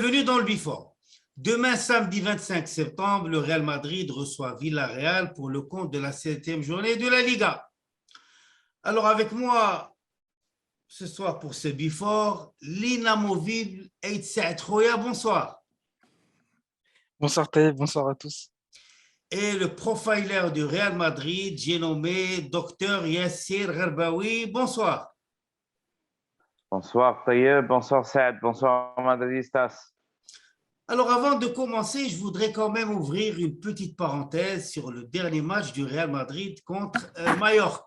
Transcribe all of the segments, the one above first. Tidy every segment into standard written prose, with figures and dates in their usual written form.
Bienvenue dans le Before. Demain, samedi 25 septembre, le Real Madrid reçoit Villarreal pour le compte de la 7e journée de la Liga. Alors, avec moi ce soir pour ce Before, l'inamovible Eid Saad Khoya, bonsoir. Bonsoir Taïb, bonsoir à tous. Et le profiler du Real Madrid, j'ai nommé Dr Yassir Gharbaoui, bonsoir. Bonsoir Taïeb, bonsoir Saad, bonsoir Madridistas. Alors, avant de commencer, je voudrais quand même ouvrir une petite parenthèse sur le dernier match du Real Madrid contre Mallorca.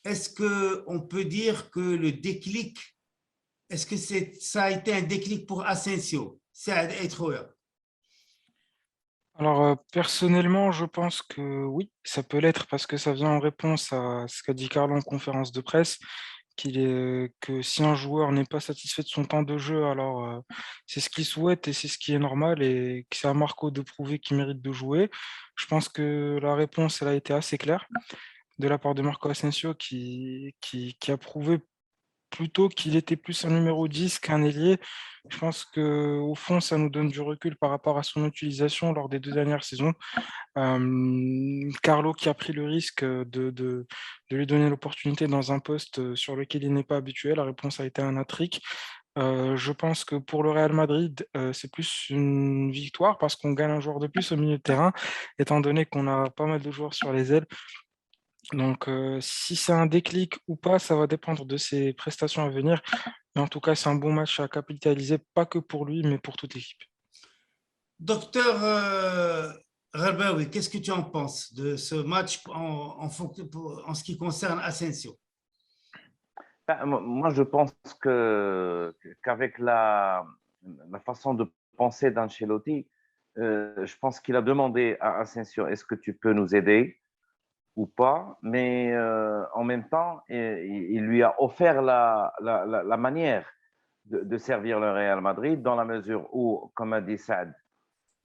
Est-ce qu'on peut dire que le déclic, est-ce que ça a été un déclic pour Asensio? Saad Eithroya. Alors personnellement, je pense que oui, ça peut l'être parce que ça vient en réponse à ce qu'a dit Carlo en conférence de presse, que si un joueur n'est pas satisfait de son temps de jeu, alors c'est ce qu'il souhaite et c'est ce qui est normal et que c'est à Marco de prouver qu'il mérite de jouer. Je pense que la réponse, elle a été assez claire de la part de Marco Asensio qui a prouvé plutôt qu'il était plus un numéro 10 qu'un ailier. Je pense qu'au fond, ça nous donne du recul par rapport à son utilisation lors des 2 dernières saisons. Carlo qui a pris le risque de lui donner l'opportunité dans un poste sur lequel il n'est pas habitué. La réponse a été un hat-trick. Je pense que pour le Real Madrid, c'est plus une victoire parce qu'on gagne un joueur de plus au milieu de terrain, étant donné qu'on a pas mal de joueurs sur les ailes. Donc, si c'est un déclic ou pas, ça va dépendre de ses prestations à venir. Mais en tout cas, c'est un bon match à capitaliser, pas que pour lui, mais pour toute l'équipe. Docteur Gharbaoui, qu'est-ce que tu en penses de ce match en ce qui concerne Asensio? Moi, je pense qu'avec la façon de penser d'Ancelotti, je pense qu'il a demandé à Asensio, est-ce que tu peux nous aider ou pas, mais en même temps, il lui a offert la manière de servir le Real Madrid dans la mesure où, comme a dit Saad,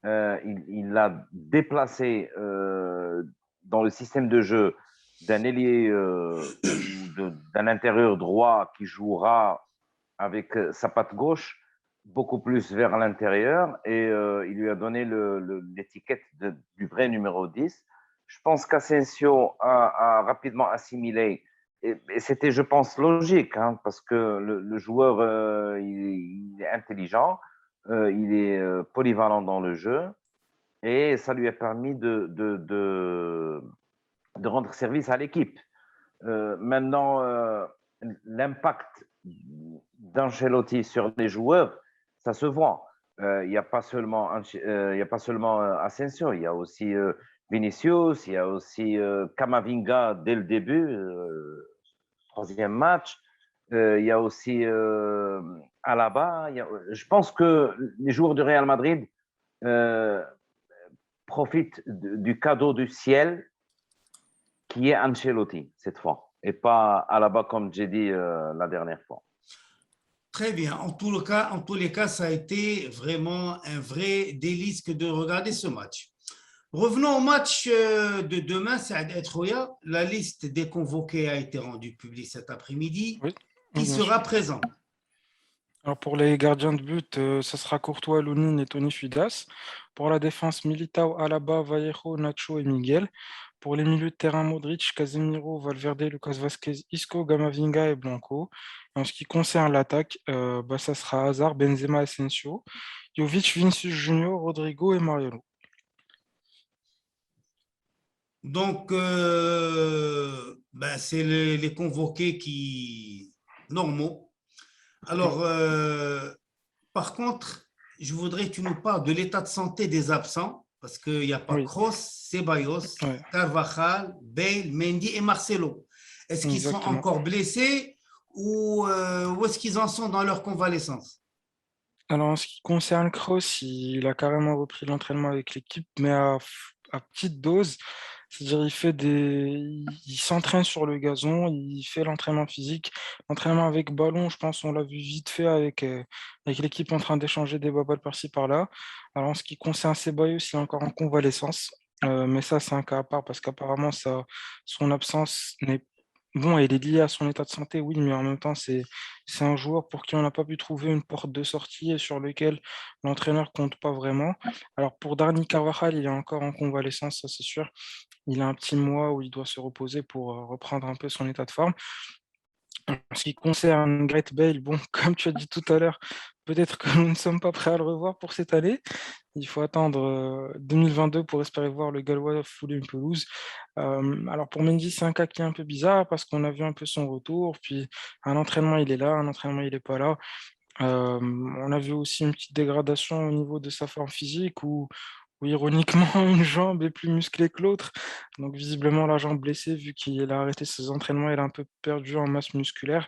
il l'a déplacé dans le système de jeu d'un ailier ou d'un intérieur droit qui jouera avec sa patte gauche beaucoup plus vers l'intérieur et il lui a donné l'étiquette du vrai numéro 10. Je pense qu'Asensio a rapidement assimilé et c'était, je pense, logique hein, parce que le joueur, il est intelligent, il est polyvalent dans le jeu et ça lui a permis de rendre service à l'équipe. Maintenant, l'impact d'Ancelotti sur les joueurs, ça se voit. Il n'y a pas seulement Asensio, il y a aussi Vinicius, il y a aussi Camavinga dès le début, troisième match. Il y a aussi Alaba. Je pense que les joueurs du Real Madrid profitent du cadeau du ciel qui est Ancelotti cette fois, et pas Alaba comme j'ai dit la dernière fois. Très bien. En tous les cas, ça a été vraiment un vrai délice que de regarder ce match. Revenons au match de demain, Saad Eithroya. La liste des convoqués a été rendue publique cet après-midi. Oui, Qui bien sera sûr. présent? Alors pour les gardiens de but, ça sera Courtois, Lunin et Tony Fudas. Pour la défense, Militao, Alaba, Vallejo, Nacho et Miguel. Pour les milieux de terrain, Modric, Casemiro, Valverde, Lucas Vazquez, Isco, Gamavinga et Blanco. Et en ce qui concerne l'attaque, ça sera Hazard, Benzema, Asensio, Jovic, Vinicius Junior, Rodrigo et Mariano. Donc, c'est les convoqués normaux. Alors, par contre, je voudrais que tu nous parles de l'état de santé des absents, parce qu'il n'y a pas Oui, Kroos, Ceballos, ouais, Carvajal, Bale, Mendy et Marcelo. Est-ce qu'ils sont exactement. encore blessés ou où est-ce qu'ils en sont dans leur convalescence? Alors, en ce qui concerne Kroos, il a carrément repris l'entraînement avec l'équipe, mais à petite dose. C'est-à-dire, il s'entraîne sur le gazon, il fait l'entraînement physique. L'entraînement avec ballon, je pense, on l'a vu vite fait avec l'équipe en train d'échanger des balles par-ci par-là. Alors, en ce qui concerne Ceballos, il est encore en convalescence. Mais ça, c'est un cas à part parce qu'apparemment, son absence bon, il est lié à son état de santé, oui, mais en même temps, c'est un joueur pour qui on n'a pas pu trouver une porte de sortie et sur lequel l'entraîneur compte pas vraiment. Alors pour Dani Carvajal, il est encore en convalescence, ça c'est sûr. Il a un petit mois où il doit se reposer pour reprendre un peu son état de forme. En ce qui concerne Gareth Bale, bon, comme tu as dit tout à l'heure, peut-être que nous ne sommes pas prêts à le revoir pour cette année. Il faut attendre 2022 pour espérer voir le Gallois fouler une pelouse. Alors pour Mendy, c'est un cas qui est un peu bizarre parce qu'on a vu un peu son retour, puis un entraînement il est là, un entraînement il n'est pas là. On a vu aussi une petite dégradation au niveau de sa forme physique où ironiquement une jambe est plus musclée que l'autre. Donc visiblement la jambe blessée, vu qu'il a arrêté ses entraînements, il a un peu perdu en masse musculaire.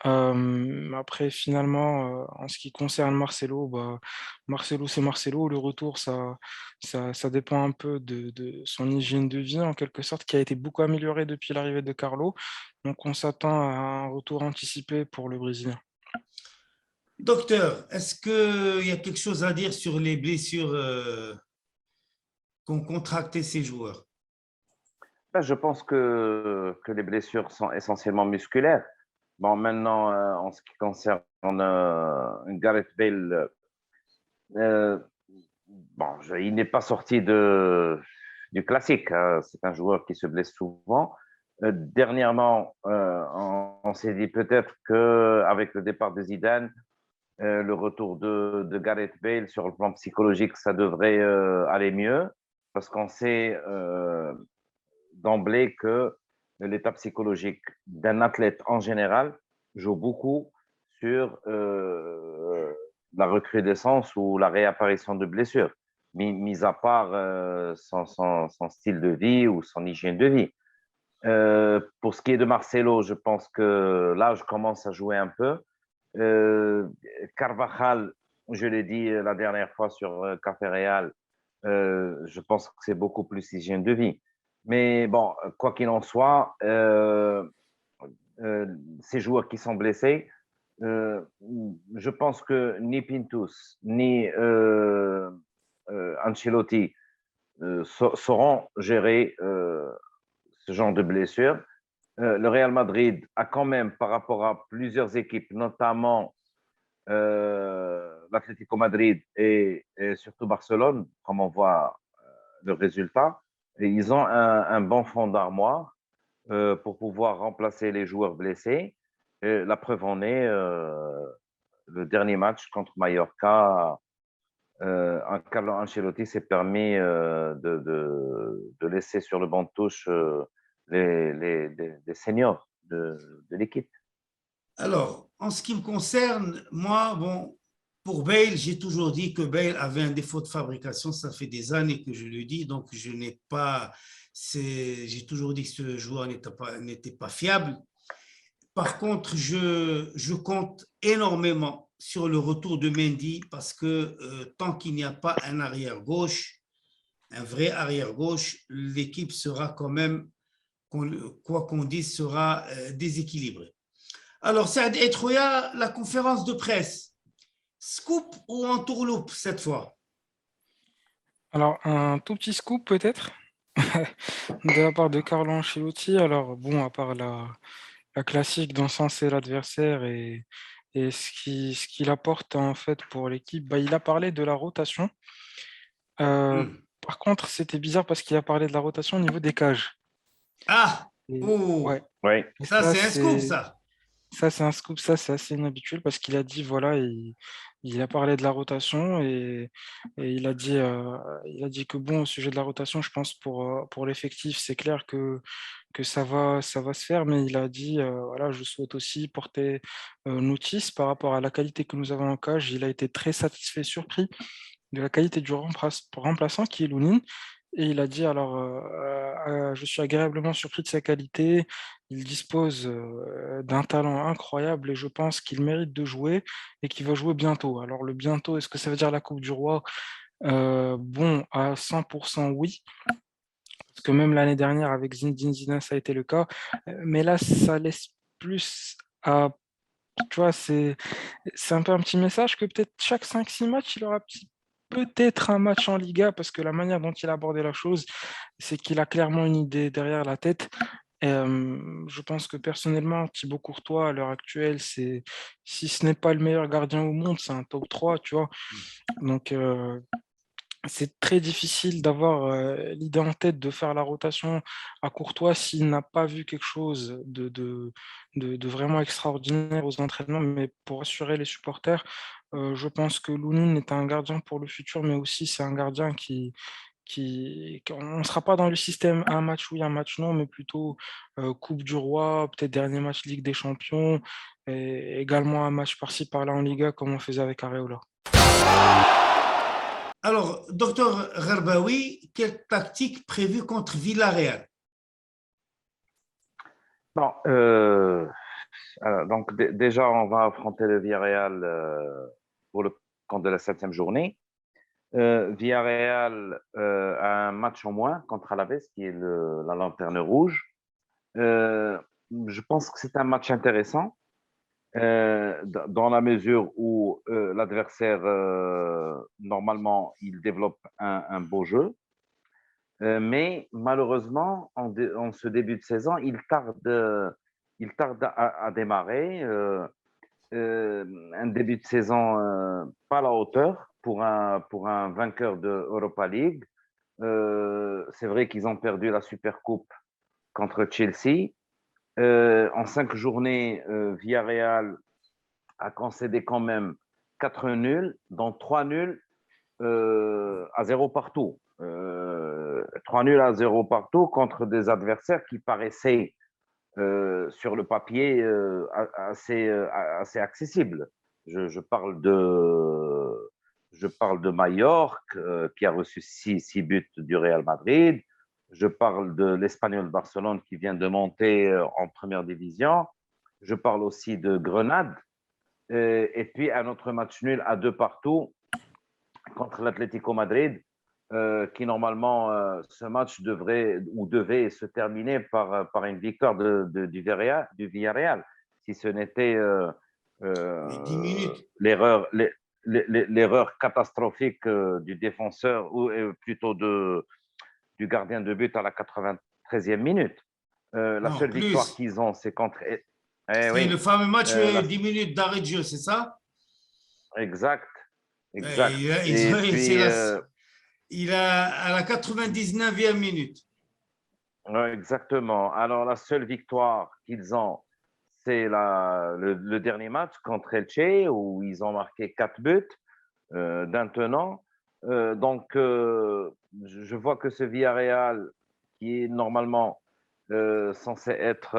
Après finalement, en ce qui concerne Marcelo, bah, Marcelo c'est Marcelo. Le retour, ça dépend un peu de son hygiène de vie en quelque sorte, qui a été beaucoup améliorée depuis l'arrivée de Carlo. Donc on s'attend à un retour anticipé pour le Brésilien. Docteur, est-ce qu'il y a quelque chose à dire sur les blessures qu'ont contracté ces joueurs? Ben, je pense que les blessures sont essentiellement musculaires. Bon, maintenant, en ce qui concerne Gareth Bale, euh, bon, il n'est pas sorti du classique, hein. C'est un joueur qui se blesse souvent. Dernièrement, on s'est dit peut-être qu'avec le départ de Zidane, le retour de Gareth Bale sur le plan psychologique, ça devrait aller mieux parce qu'on sait d'emblée que l'état psychologique d'un athlète en général joue beaucoup sur la recrudescence ou la réapparition de blessures, mis à part son style de vie ou son hygiène de vie. Pour ce qui est de Marcelo, je pense que l'âge commence à jouer un peu. Euh, Carvajal, je l'ai dit la dernière fois sur Café Real, je pense que c'est beaucoup plus hygiène de vie. Mais bon, quoi qu'il en soit, ces joueurs qui sont blessés, euh, je pense que ni Pintus ni Ancelotti sauront gérer ce genre de blessures. Le Real Madrid a quand même, par rapport à plusieurs équipes, notamment l'Atlético Madrid et surtout Barcelone, comme on voit le résultat, et ils ont un bon fond d'armoire pour pouvoir remplacer les joueurs blessés. Et la preuve en est, le dernier match contre Mallorca, Carlo Ancelotti s'est permis de laisser sur le banc de touche les seniors de l'équipe. Alors, en ce qui me concerne, moi, bon, pour Bale, j'ai toujours dit que Bale avait un défaut de fabrication. Ça fait des années que je le dis, donc je n'ai pas. J'ai toujours dit que ce joueur n'était pas fiable. Par contre, je compte énormément sur le retour de Mendy parce que tant qu'il n'y a pas un arrière gauche, un vrai arrière gauche, l'équipe sera quand même, quoi qu'on dise, sera déséquilibrée. Alors, Saad Etrouya, la conférence de presse, scoop ou entourloupe cette fois? Alors un tout petit scoop peut-être de la part de Carlo Ancelotti. Alors bon, à part la classique d'encenser l'adversaire et ce qu'il apporte en fait pour l'équipe, bah, il a parlé de la rotation. Par contre, c'était bizarre parce qu'il a parlé de la rotation au niveau des cages. Ah, Et, oh, ouais. Oui. Et ça c'est un scoop, ça. ça, c'est un scoop, ça, c'est assez inhabituel parce qu'il a dit, voilà, il a parlé de la rotation et il a dit que bon, au sujet de la rotation, je pense pour l'effectif, c'est clair que ça va se faire, mais il a dit, voilà, je souhaite aussi porter notice par rapport à la qualité que nous avons en cage. Il a été très satisfait, surpris de la qualité du remplaçant qui est Lounine. Et il a dit alors, je suis agréablement surpris de sa qualité. Il dispose d'un talent incroyable et je pense qu'il mérite de jouer et qu'il va jouer bientôt. Alors, le bientôt, est-ce que ça veut dire la Coupe du Roi? Bon, à 100% oui, parce que même l'année dernière avec Zinedine Zidane, ça a été le cas. Mais là, ça laisse plus à. Tu vois, c'est un peu un petit message que peut-être chaque 5-6 matchs, il aura peut-être un match en Liga parce que la manière dont il a abordé la chose, c'est qu'il a clairement une idée derrière la tête Je pense que personnellement, Thibaut Courtois, à l'heure actuelle, si ce n'est pas le meilleur gardien au monde, c'est un top 3, tu vois. Donc, c'est très difficile d'avoir l'idée en tête de faire la rotation à Courtois s'il n'a pas vu quelque chose de vraiment extraordinaire aux entraînements. Mais pour assurer les supporters, je pense que Lounine est un gardien pour le futur, mais aussi c'est un gardien on ne sera pas dans le système un match oui, un match non, mais plutôt Coupe du Roi, peut-être dernier match Ligue des Champions, et également un match par-ci par-là en Liga, comme on faisait avec Areola. Alors, docteur Gharbaoui, quelle tactique prévue contre Villarreal? Bon, donc déjà, on va affronter le Villarreal pour le compte de la 7e journée. Villarreal a un match en moins contre Alaves, qui est la lanterne rouge. Je pense que c'est un match intéressant dans la mesure où l'adversaire, normalement, il développe un beau jeu. Mais malheureusement, en ce début de saison, il tarde à démarrer. Un début de saison pas à la hauteur pour un vainqueur de Europa League. C'est vrai qu'ils ont perdu la Supercoupe contre Chelsea. En 5 journées, Villarreal a concédé quand même 4 nuls, dont 3 nuls à 0 partout. 3 nuls à 0 partout contre des adversaires qui paraissaient sur le papier assez accessibles. Je parle de Mallorca, qui a reçu 6 buts du Real Madrid. Je parle de l'Espagnol Barcelone qui vient de monter en première division. Je parle aussi de Grenade. Et puis un autre match nul à 2 partout contre l'Atlético Madrid, qui normalement, ce match devait se terminer par une victoire du Villarreal, si ce n'était 10 minutes. l'erreur catastrophique du défenseur, ou plutôt du gardien de but à la 93e minute. La Non, seule victoire plus. qu'ils ont, c'est contre... C'est le oui, fameux match la... 10 minutes d'arrêt de jeu, c'est ça? exact, Et exact. Et puis, il a à la 99e minute. exactement. Alors, la seule victoire qu'ils ont, c'est le dernier match contre Elche, où ils ont marqué 4 buts d'un tenant. Donc, je vois que ce Villarreal, qui est normalement censé être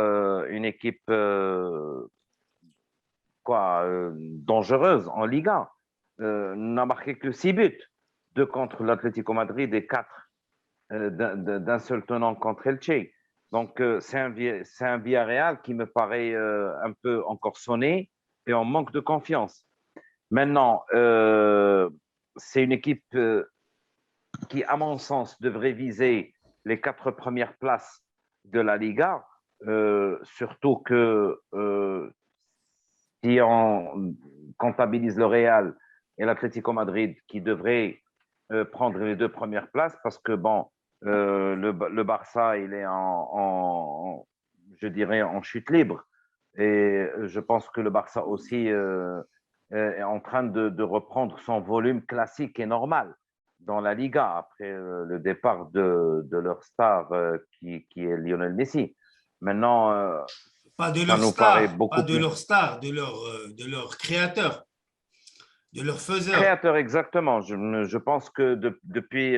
une équipe dangereuse en Liga, n'a marqué que 6 buts. 2 contre l'Atlético Madrid et 4 d'un seul tenant contre Elche. Donc, c'est un Villarreal qui me paraît un peu encore sonné et en manque de confiance. Maintenant, c'est une équipe qui, à mon sens, devrait viser les 4 premières places de la Liga, surtout que si on comptabilise le Real et l'Atlético Madrid qui devraient prendre les 2 premières places, parce que bon, le Barça, il est je dirais, en chute libre. Et je pense que le Barça aussi est en train de reprendre son volume classique et normal dans la Liga après le départ de leur star qui est Lionel Messi. Maintenant, Pas de ça leur nous paraît star, pas beaucoup de plus leur star, de leur créateur, de leur faiseur. créateur, exactement. Je pense que depuis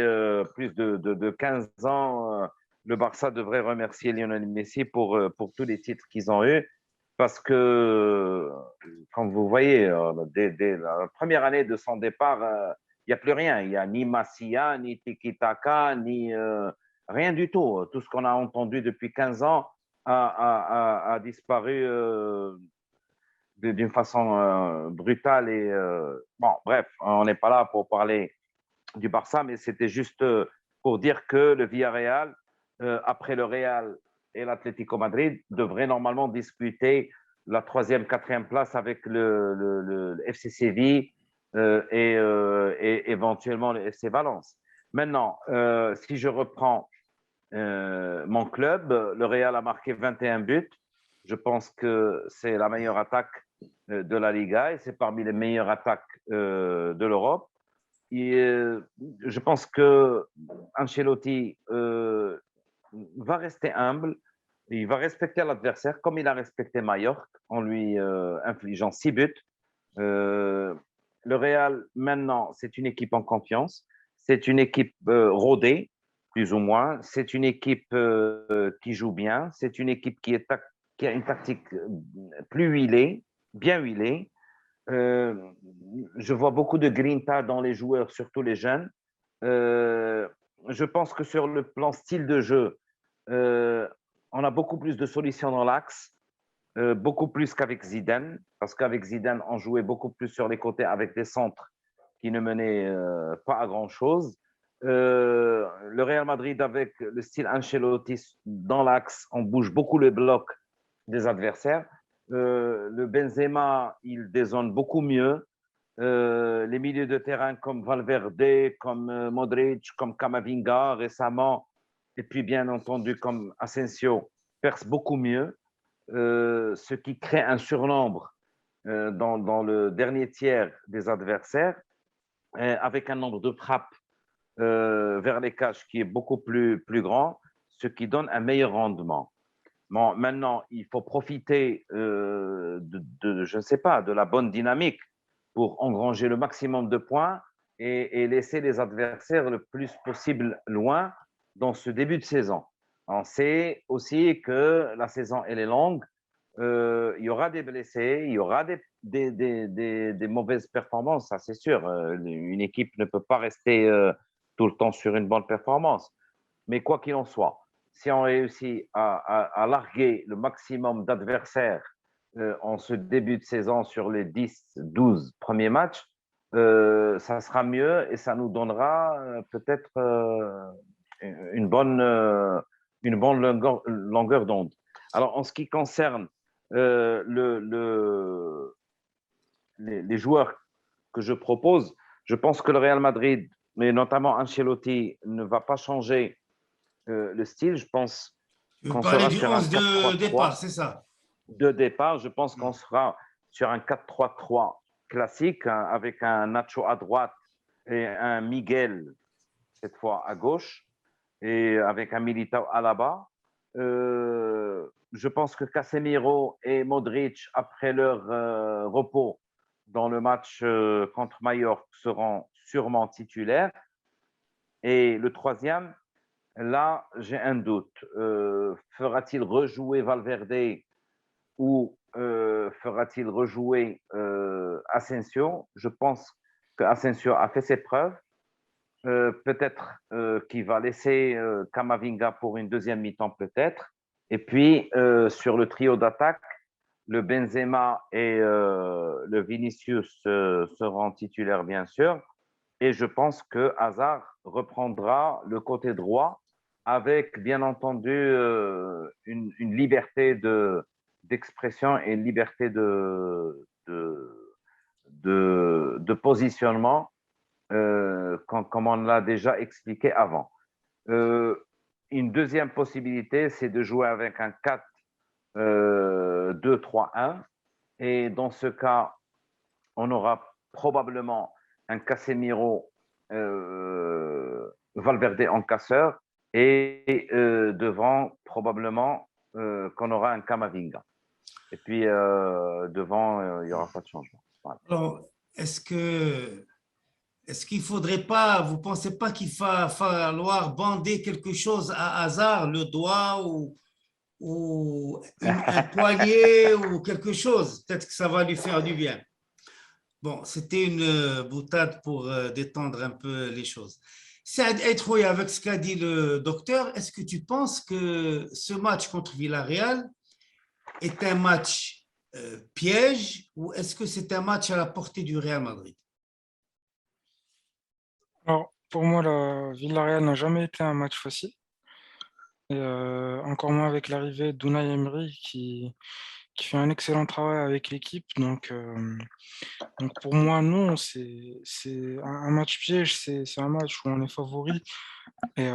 plus de 15 ans, le Barça devrait remercier Lionel Messi pour tous les titres qu'ils ont eus. Parce que, comme vous voyez, dès la première année de son départ, il n'y a plus rien. Il n'y a ni Masia, ni Tiki-Taka, ni rien du tout. Tout ce qu'on a entendu depuis 15 ans a disparu d'une façon brutale. Et bon, bref, on n'est pas là pour parler du Barça, mais c'était juste pour dire que le Villarreal, après le Real et l'Atlético Madrid, devrait normalement disputer la 3e, 4e place avec le FC Séville et éventuellement le FC Valence. Maintenant, si je reprends mon club. Le Real a marqué 21 buts. Je pense que c'est la meilleure attaque de la Liga et c'est parmi les meilleures attaques de l'Europe. Je pense que Ancelotti va rester humble. Il va respecter l'adversaire comme il a respecté Mallorca en lui infligeant 6 buts. Le Real, maintenant, c'est une équipe en confiance. C'est une équipe rodée, plus ou moins. C'est une équipe qui joue bien. C'est une équipe qui a une tactique plus huilée, bien huilée. Je vois beaucoup de grinta dans les joueurs, surtout les jeunes. Je pense que sur le plan style de jeu, on a beaucoup plus de solutions dans l'axe, beaucoup plus qu'avec Zidane, parce qu'avec Zidane, on jouait beaucoup plus sur les côtés avec des centres qui ne menaient pas à grand-chose. Le Real Madrid, avec le style Ancelotti dans l'axe, on bouge beaucoup le bloc des adversaires. Le Benzema, il dézone beaucoup mieux. Les milieux de terrain comme Valverde, comme Modric, comme Camavinga récemment, et puis bien entendu comme Asensio, percent beaucoup mieux, ce qui crée un surnombre dans le dernier tiers des adversaires, avec un nombre de frappes vers les cages qui est beaucoup plus grand, ce qui donne un meilleur rendement. Bon, maintenant, il faut profiter je ne sais pas, de la bonne dynamique pour engranger le maximum de points et laisser les adversaires le plus possible loin dans ce début de saison. On sait aussi que la saison, elle est longue. Il y aura des blessés, il y aura des mauvaises performances, ça c'est sûr. Une équipe ne peut pas rester tout le temps sur une bonne performance. Mais quoi qu'il en soit, si on réussit à larguer le maximum d'adversaires en ce début de saison sur les 10-12 premiers matchs, ça sera mieux et ça nous donnera peut-être une bonne longueur d'onde. Alors, en ce qui concerne les joueurs que je propose, je pense que le Real Madrid, mais notamment Ancelotti, ne va pas changer le style. Je pense Vous qu'on parlez sera du sur un 11 de départ, 4-3-3 c'est ça? de départ. Je pense qu'on sera sur un 4-3-3 classique, hein, avec un Nacho à droite et un Miguel, cette fois à gauche, et avec un Militao à la bas. Je pense que Casemiro et Modric, après leur repos dans le match contre Mallorca, seront sûrement titulaires. Et le troisième, là, j'ai un doute. Fera-t-il rejouer Valverde ou fera-t-il rejouer Asensio? Je pense qu'Asensio a fait ses preuves. Peut-être qu'il va laisser Camavinga pour une deuxième mi-temps, peut-être. Et puis, sur le trio d'attaque, le Benzema et le Vinicius seront titulaires, bien sûr. Et je pense que Hazard reprendra le côté droit avec, bien entendu, une liberté d'expression et une liberté de positionnement, comme on l'a déjà expliqué avant. Une deuxième possibilité, c'est de jouer avec un 4-2-3-1. Et dans ce cas, on aura probablement un Casemiro, Valverde en casseur, et devant, probablement, qu'on aura un Camavinga. Et puis, devant, il n'y aura pas de changement. Voilà. Alors, est-ce qu'il faudrait pas, vous pensez pas qu'il va falloir bander quelque chose à hasard, le doigt ou un poignet ou quelque chose? Peut-être que ça va lui faire du bien. Bon, c'était une boutade pour détendre un peu les choses. Saad Eithroui, avec ce qu'a dit le docteur, est-ce que tu penses que ce match contre Villarreal est un match piège ou est-ce que c'est un match à la portée du Real Madrid? Alors, pour moi, la Villarreal n'a jamais été un match facile. Et encore moins avec l'arrivée d'Unai Emery qui fait un excellent travail avec l'équipe. Donc pour moi, non, c'est un match piège, c'est un match où on est favori. Et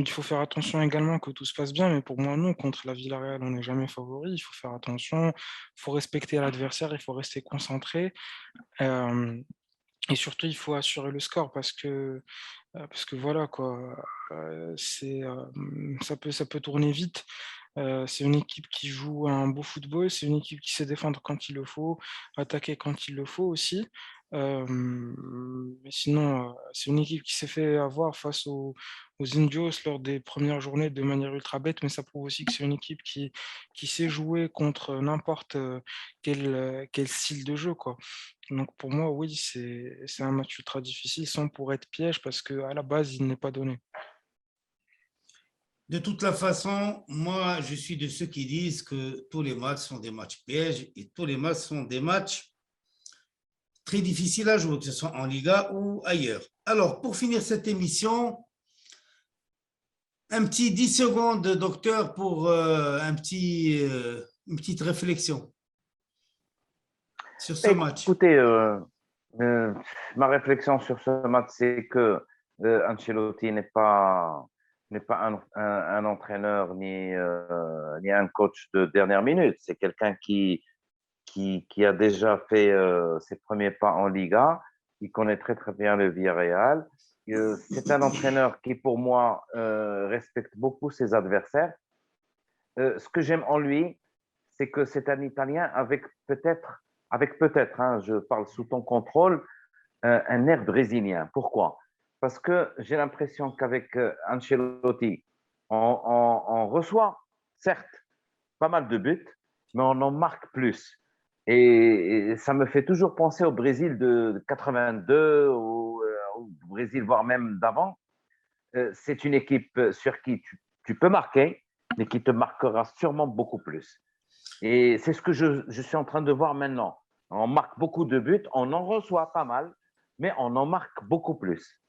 il faut faire attention également que tout se passe bien, mais pour moi, non. Contre la Villarreal, on n'est jamais favori. Il faut faire attention, il faut respecter l'adversaire, il faut rester concentré. Euh, et surtout, il faut assurer le score parce que voilà, quoi, ça peut tourner vite. C'est une équipe qui joue un beau football, c'est une équipe qui sait défendre quand il le faut, attaquer quand il le faut aussi. Mais sinon, c'est une équipe qui s'est fait avoir face aux Indios lors des premières journées de manière ultra bête, mais ça prouve aussi que c'est une équipe qui sait jouer contre n'importe quel style de jeu, quoi. Donc pour moi, oui, c'est un match ultra difficile, sans pour être piège, parce qu'à la base, il n'est pas donné. De toute la façon, moi, je suis de ceux qui disent que tous les matchs sont des matchs pièges et tous les matchs sont des matchs très difficiles à jouer, que ce soit en Liga ou ailleurs. Alors, pour finir cette émission, un petit 10 secondes, docteur, pour une petite réflexion sur ce match. Écoutez, ma réflexion sur ce match, c'est que Ancelotti n'est pas un entraîneur ni un coach de dernière minute. C'est quelqu'un qui a déjà fait ses premiers pas en Liga. Il connaît très, très bien le Villarreal. C'est un entraîneur qui, pour moi, respecte beaucoup ses adversaires. Ce que j'aime en lui, c'est que c'est un Italien avec peut-être, hein, je parle sous ton contrôle, un air brésilien. Pourquoi? Parce que j'ai l'impression qu'avec Ancelotti, on reçoit, certes, pas mal de buts, mais on en marque plus. Et ça me fait toujours penser au Brésil de 82, au Brésil, voire même d'avant. C'est une équipe sur qui tu peux marquer, mais qui te marquera sûrement beaucoup plus. Et c'est ce que je suis en train de voir maintenant. On marque beaucoup de buts, on en reçoit pas mal, mais on en marque beaucoup plus.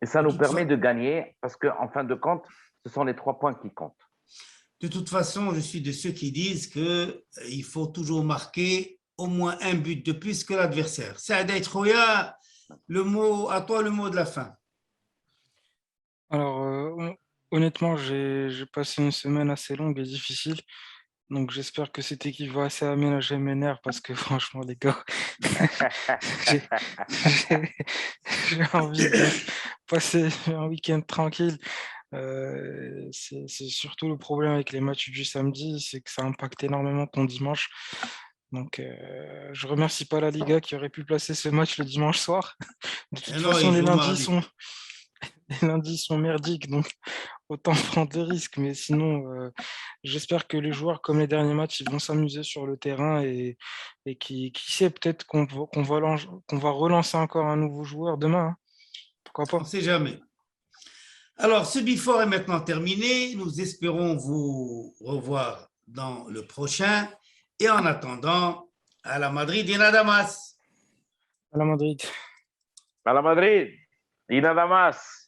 Et ça De nous toute, permet fa- de gagner parce qu'en fin de compte, ce sont les 3 points qui comptent. de toute façon, je suis de ceux qui disent qu'il faut toujours marquer au moins un but de plus que l'adversaire. Saad Troya, à toi le mot de la fin. Alors, honnêtement, j'ai passé une semaine assez longue et difficile. Donc j'espère que cette équipe va assez aménager mes nerfs parce que franchement, les gars, j'ai j'ai- j'ai envie de passer un week-end tranquille. C'est surtout le problème avec les matchs du samedi, c'est que ça impacte énormément ton dimanche. Donc je remercie pas la Liga qui aurait pu placer ce match le dimanche soir. De toute Non, façon, il joue mardi. les lundis sont merdiques, donc autant prendre des risques. Mais sinon, j'espère que les joueurs, comme les derniers matchs, ils vont s'amuser sur le terrain et qui sait, peut-être qu'on va relancer encore un nouveau joueur demain, hein. Pourquoi On ne pas? sait jamais. Alors, ce before est maintenant terminé. Nous espérons vous revoir dans le prochain. Et en attendant, à la Madrid et nada más. À la Madrid. À la Madrid, y nada más.